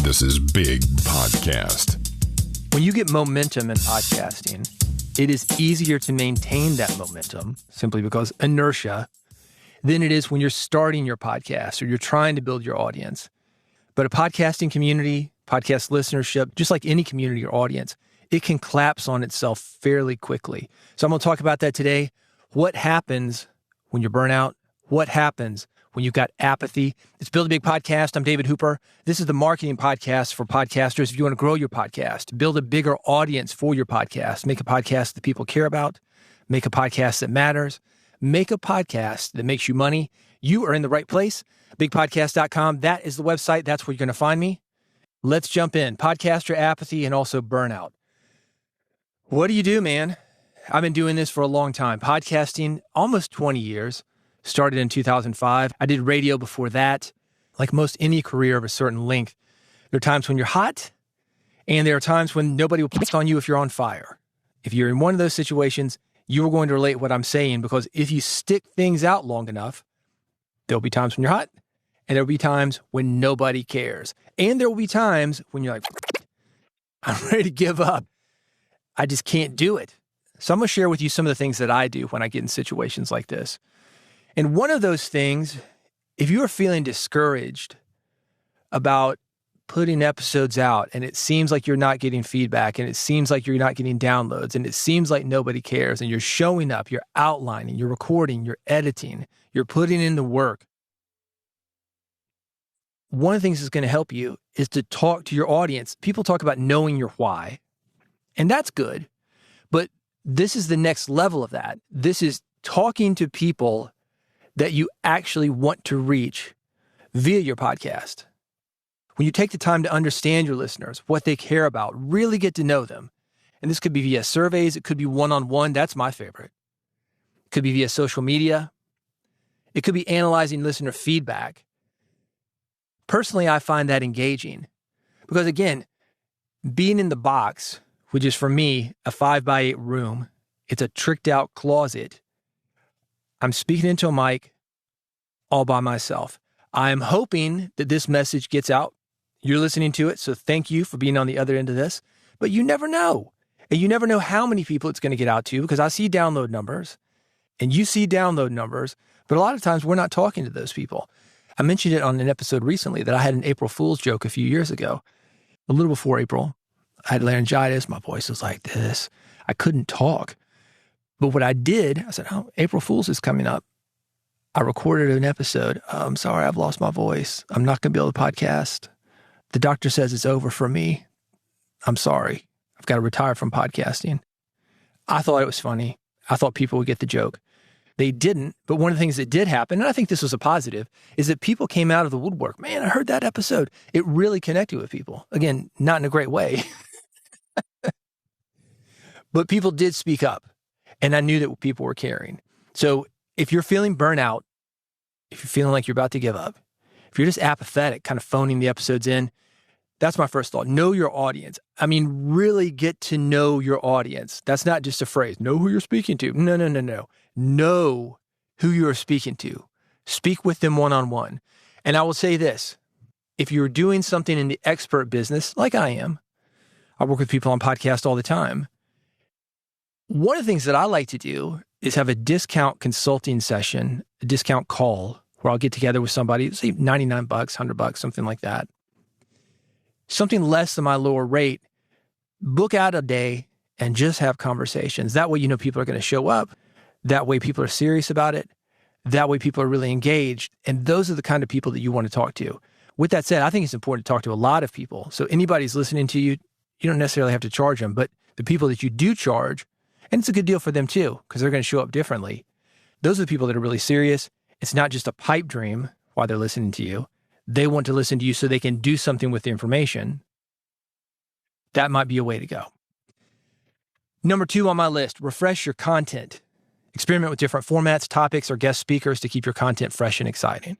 This is Big Podcast. When you get momentum in podcasting, it is easier to maintain that momentum simply because inertia than it is when you're starting your podcast or you're trying to build your audience. But a podcasting community, podcast listenership, just like any community or audience, it can collapse on itself fairly quickly. So I'm going to talk about that today. What happens when you burn out? What happens when you've got apathy? It's Build a Big Podcast. I'm David Hooper. This is the marketing podcast for podcasters. If you want to grow your podcast, build a bigger audience for your podcast, make a podcast that people care about, make a podcast that matters, make a podcast that makes you money, you are in the right place. Bigpodcast.com. That is the website. That's where you're going to find me. Let's jump in. Podcaster apathy and also burnout. What do you do, man? I've been doing this for a long time. Podcasting, almost 20 years. Started in 2005. I did radio before that. Like most any career of a certain length, there are times when you're hot, and there are times when nobody will put on you if you're on fire. If you're in one of those situations, you are going to relate what I'm saying, because if you stick things out long enough, there'll be times when you're hot, and there'll be times when nobody cares. And there will be times when you're like, I'm ready to give up. I just can't do it. So I'm going to share with you some of the things that I do when I get in situations like this. And one of those things, if you are feeling discouraged about putting episodes out and it seems like you're not getting feedback and it seems like you're not getting downloads and it seems like nobody cares and you're showing up, you're outlining, you're recording, you're editing, you're putting in the work, one of the things that's going to help you is to talk to your audience. People talk about knowing your why, and that's good. But this is the next level of that. This is talking to people that you actually want to reach via your podcast. When you take the time to understand your listeners, what they care about, really get to know them. And this could be via surveys. It could be one-on-one. That's my favorite. It could be via social media. It could be analyzing listener feedback. Personally, I find that engaging because, again, being in the box, which is for me a 5x8 room, it's a tricked out closet. I'm speaking into a mic all by myself. I'm hoping that this message gets out. You're listening to it, so thank you for being on the other end of this. But you never know. And you never know how many people it's going to get out to, because I see download numbers and you see download numbers, but a lot of times we're not talking to those people. I mentioned it on an episode recently that I had an April Fool's joke a few years ago. A little before April, I had laryngitis. My voice was like this. I couldn't talk. But what I did, I said, oh, April Fool's is coming up. I recorded an episode. I'm sorry, I've lost my voice. I'm not going to be able to podcast. The doctor says it's over for me. I'm sorry. I've got to retire from podcasting. I thought it was funny. I thought people would get the joke. They didn't. But one of the things that did happen, and I think this was a positive, is that people came out of the woodwork. Man, I heard that episode. It really connected with people. Again, not in a great way. But people did speak up. And I knew that people were caring. So if you're feeling burnout, if you're feeling like you're about to give up, if you're just apathetic, kind of phoning the episodes in, that's my first thought. Know your audience. I mean, really get to know your audience. That's not just a phrase. Know who you're speaking to. No. Know who you are speaking to. Speak with them one-on-one. And I will say this. If you're doing something in the expert business, like I am, I work with people on podcasts all the time. One of the things that I like to do is have a discount consulting session, a discount call, where I'll get together with somebody, say $99, $100, something like that. Something less than my lower rate. Book out a day and just have conversations. That way, you know, people are going to show up. That way, people are serious about it. That way, people are really engaged. And those are the kind of people that you want to talk to. With that said, I think it's important to talk to a lot of people. So anybody's listening to you, you don't necessarily have to charge them, but the people that you do charge, and it's a good deal for them too, because they're going to show up differently. Those are the people that are really serious. It's not just a pipe dream while they're listening to you. They want to listen to you so they can do something with the information. That might be a way to go. Number 2 on my list, refresh your content. Experiment with different formats, topics, or guest speakers to keep your content fresh and exciting.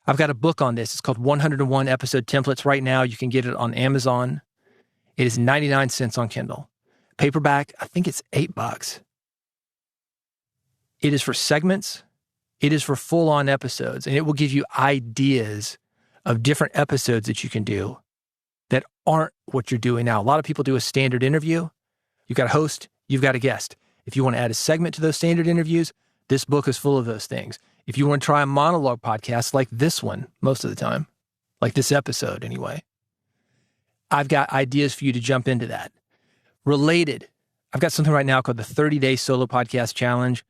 I've got a book on this. It's called 101 Episode Templates. Right now, you can get it on Amazon. It is 99 cents on Kindle. Paperback, I think it's $8. It is for segments. It is for full-on episodes, and it will give you ideas of different episodes that you can do that aren't what you're doing now. A lot of people do a standard interview. You've got a host, you've got a guest. If you want to add a segment to those standard interviews, this book is full of those things. If you want to try a monologue podcast like this one, most of the time, like this episode anyway, I've got ideas for you to jump into that. Related, I've got something right now called the 30-Day Solo Podcast Challenge.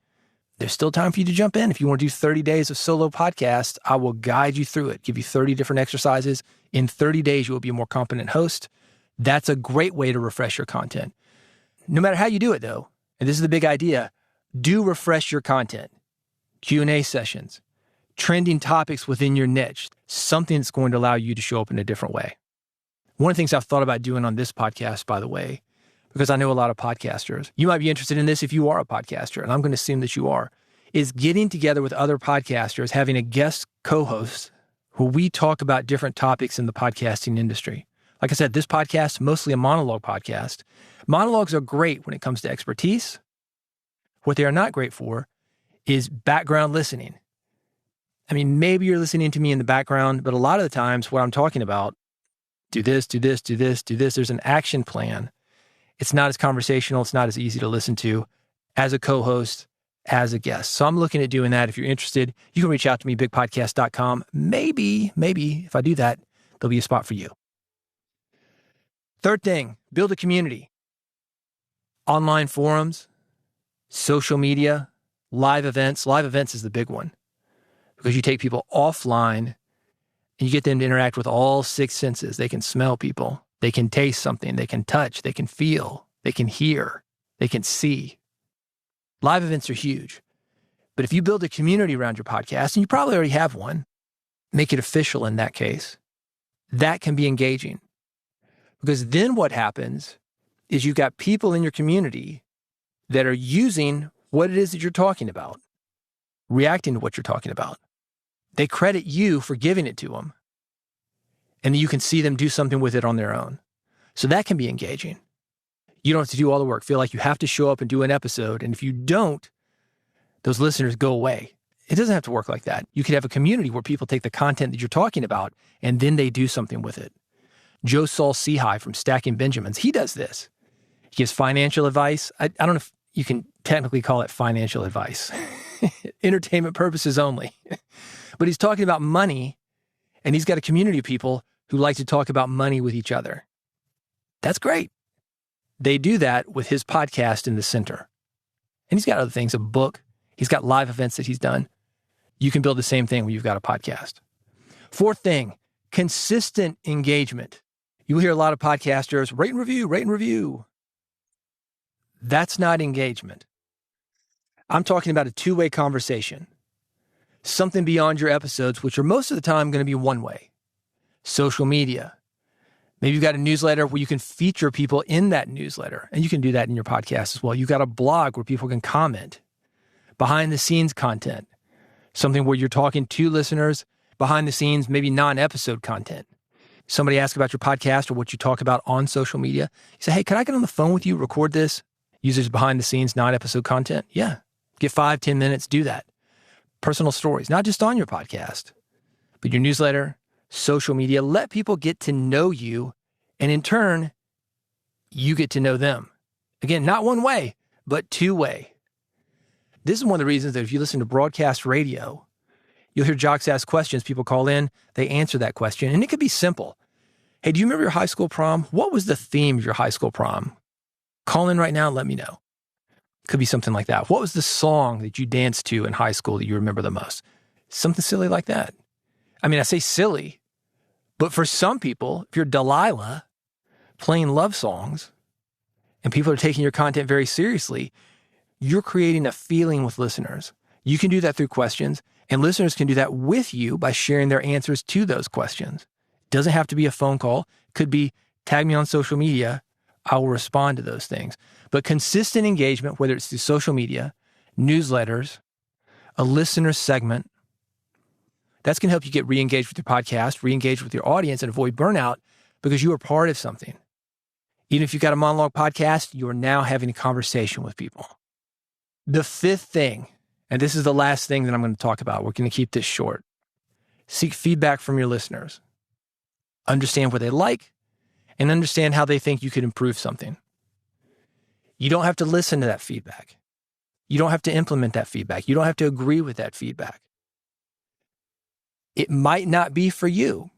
There's still time for you to jump in. If you want to do 30 days of solo podcast, I will guide you through it, give you 30 different exercises. In 30 days, you will be a more competent host. That's a great way to refresh your content. No matter how you do it, though, and this is the big idea, do refresh your content. Q&A sessions, trending topics within your niche, something that's going to allow you to show up in a different way. One of the things I've thought about doing on this podcast, by the way, because I know a lot of podcasters, you might be interested in this if you are a podcaster, and I'm going to assume that you are, is getting together with other podcasters, having a guest co-host where we talk about different topics in the podcasting industry. Like I said, this podcast, mostly a monologue podcast. Monologues are great when it comes to expertise. What they are not great for is background listening. I mean, maybe you're listening to me in the background, but a lot of the times what I'm talking about, do this, do this, do this, do this. There's an action plan. It's not as conversational. It's not as easy to listen to as a co-host, as a guest. So I'm looking at doing that. If you're interested, you can reach out to me, bigpodcast.com. Maybe if I do that, there'll be a spot for you. Third thing, build a community. Online forums, social media, live events. Live events is the big one because you take people offline and you get them to interact with all 6 senses. They can smell people. They can taste something. They can touch. They can feel. They can hear. They can see. Live events are huge. But if you build a community around your podcast, and you probably already have one, make it official in that case. That can be engaging. Because then what happens is you've got people in your community that are using what it is that you're talking about, reacting to what you're talking about. They credit you for giving it to them. And you can see them do something with it on their own. So that can be engaging. You don't have to do all the work. Feel like you have to show up and do an episode. And if you don't, those listeners go away. It doesn't have to work like that. You could have a community where people take the content that you're talking about and then they do something with it. Joe Saul Seahigh from Stacking Benjamins, he does this. He gives financial advice. I don't know if you can technically call it financial advice. Entertainment purposes only. But he's talking about money, and he's got a community of people who like to talk about money with each other. That's great. They do that with his podcast in the center. And he's got other things, a book. He's got live events that he's done. You can build the same thing when you've got a podcast. Fourth thing, consistent engagement. You will hear a lot of podcasters, rate and review. That's not engagement. I'm talking about a two-way conversation. Something beyond your episodes, which are most of the time going to be one way. Social media. Maybe you've got a newsletter where you can feature people in that newsletter, and you can do that in your podcast as well. You've got a blog where people can comment. Behind the scenes content. Something where you're talking to listeners, behind the scenes, maybe non-episode content. Somebody asks about your podcast or what you talk about on social media. You say, hey, can I get on the phone with you, record this? Users behind the scenes, non-episode content. Yeah. Get 5-10 minutes, do that. Personal stories, not just on your podcast, but your newsletter, social media. Let people get to know you, and in turn, you get to know them. Again, not one way, but two-way. This is one of the reasons that if you listen to broadcast radio, you'll hear jocks ask questions. People call in, they answer that question, and it could be simple. Hey, do you remember your high school prom? What was the theme of your high school prom? Call in right now and let me know. Could be something like that. What was the song that you danced to in high school that you remember the most? Something silly like that. I mean, I say silly, but for some people, if you're Delilah playing love songs and people are taking your content very seriously, you're creating a feeling with listeners. You can do that through questions, and listeners can do that with you by sharing their answers to those questions. It doesn't have to be a phone call. It could be tag me on social media. I will respond to those things. But consistent engagement, whether it's through social media, newsletters, a listener segment, that's going to help you get re-engaged with your podcast, re-engaged with your audience, and avoid burnout because you are part of something. Even if you've got a monologue podcast, you are now having a conversation with people. The fifth thing, and this is the last thing that I'm going to talk about. We're going to keep this short. Seek feedback from your listeners. understand what they like, and understand how they think you could improve something. You don't have to listen to that feedback. You don't have to implement that feedback. You don't have to agree with that feedback. It might not be for you.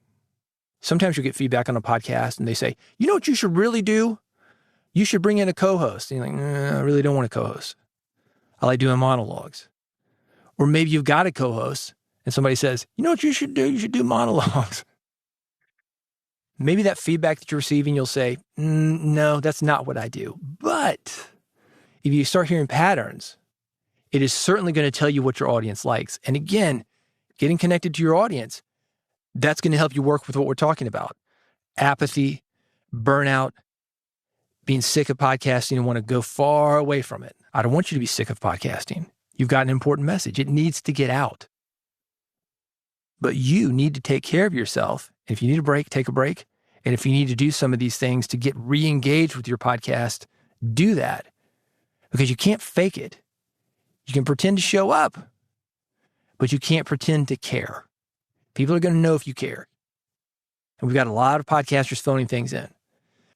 Sometimes you get feedback on a podcast and they say, you know what you should really do? You should bring in a co-host. And you're like, I really don't want a co-host. I like doing monologues. Or maybe you've got a co-host and somebody says, you know what you should do? You should do monologues. Maybe that feedback that you're receiving, you'll say, no, that's not what I do. But if you start hearing patterns, it is certainly going to tell you what your audience likes. And again, getting connected to your audience, that's going to help you work with what we're talking about. Apathy, burnout, being sick of podcasting and want to go far away from it. I don't want you to be sick of podcasting. You've got an important message. It needs to get out. But you need to take care of yourself. If you need a break, take a break. And if you need to do some of these things to get re-engaged with your podcast, do that. Because you can't fake it. You can pretend to show up, but you can't pretend to care. People are going to know if you care. And we've got a lot of podcasters phoning things in.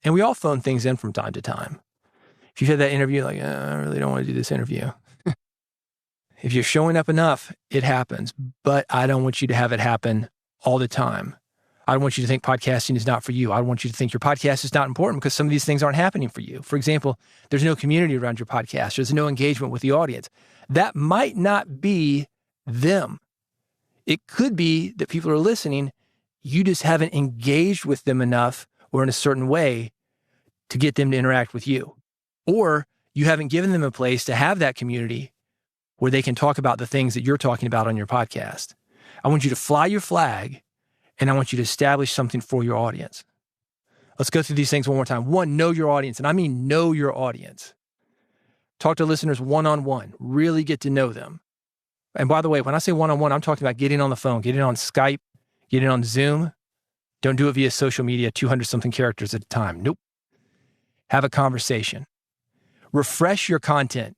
And we all phone things in from time to time. If you've had that interview, like, I really don't want to do this interview. If you're showing up enough, it happens. But I don't want you to have it happen all the time. I don't want you to think podcasting is not for you. I don't want you to think your podcast is not important because some of these things aren't happening for you. For example, there's no community around your podcast. There's no engagement with the audience. That might not be them. It could be that people are listening. You just haven't engaged with them enough or in a certain way to get them to interact with you. Or you haven't given them a place to have that community where they can talk about the things that you're talking about on your podcast. I want you to fly your flag, and I want you to establish something for your audience. Let's go through these things one more time. One, know your audience. And I mean know your audience. Talk to listeners one-on-one. Really get to know them. And by the way, when I say one-on-one, I'm talking about getting on the phone, getting on Skype, getting on Zoom. Don't do it via social media, 200-something characters at a time. Nope. Have a conversation. Refresh your content.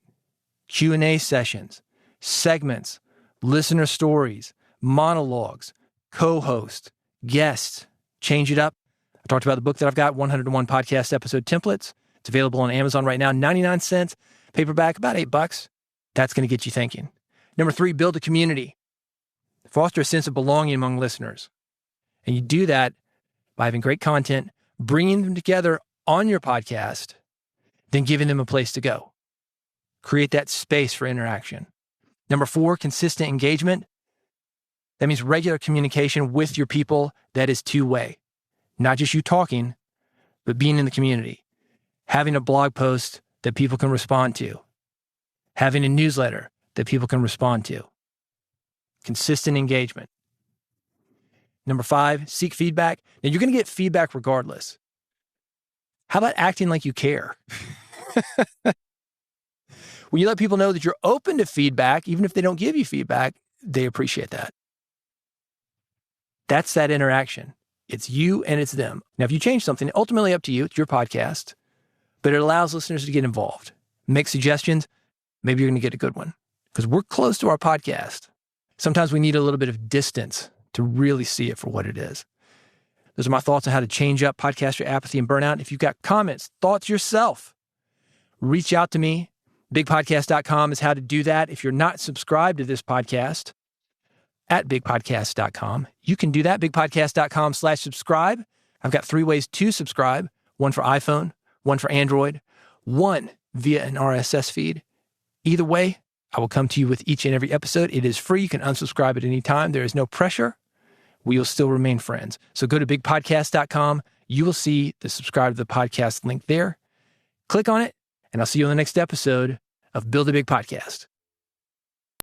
Q&A sessions, segments, listener stories, monologues, co-host, guests. Change it up. I talked about the book that I've got, 101 Podcast Episode Templates. It's available on Amazon right now, 99 cents. Paperback, about $8. That's going to get you thinking. Number 3, build a community. Foster a sense of belonging among listeners. And you do that by having great content, bringing them together on your podcast, then giving them a place to go. Create that space for interaction. Number 4, consistent engagement. That means regular communication with your people that is two-way. Not just you talking, but being in the community. Having a blog post that people can respond to. Having a newsletter that people can respond to. Consistent engagement. Number 5, seek feedback. Now, you're going to get feedback regardless. How about acting like you care? When you let people know that you're open to feedback, even if they don't give you feedback, they appreciate that. That's that interaction. It's you and it's them. Now, if you change something, ultimately up to you, it's your podcast, but it allows listeners to get involved, make suggestions. Maybe you're going to get a good one because we're close to our podcast. Sometimes we need a little bit of distance to really see it for what it is. Those are my thoughts on how to change up podcaster apathy and burnout. If you've got comments, thoughts yourself, reach out to me. BigPodcast.com is how to do that. If you're not subscribed to this podcast at BigPodcast.com, you can do that. BigPodcast.com/subscribe. I've got 3 ways to subscribe. One for iPhone, one for Android, one via an RSS feed. Either way, I will come to you with each and every episode. It is free. You can unsubscribe at any time. There is no pressure. We will still remain friends. So go to BigPodcast.com. You will see the subscribe to the podcast link there. Click on it, and I'll see you on the next episode of Build a Big Podcast.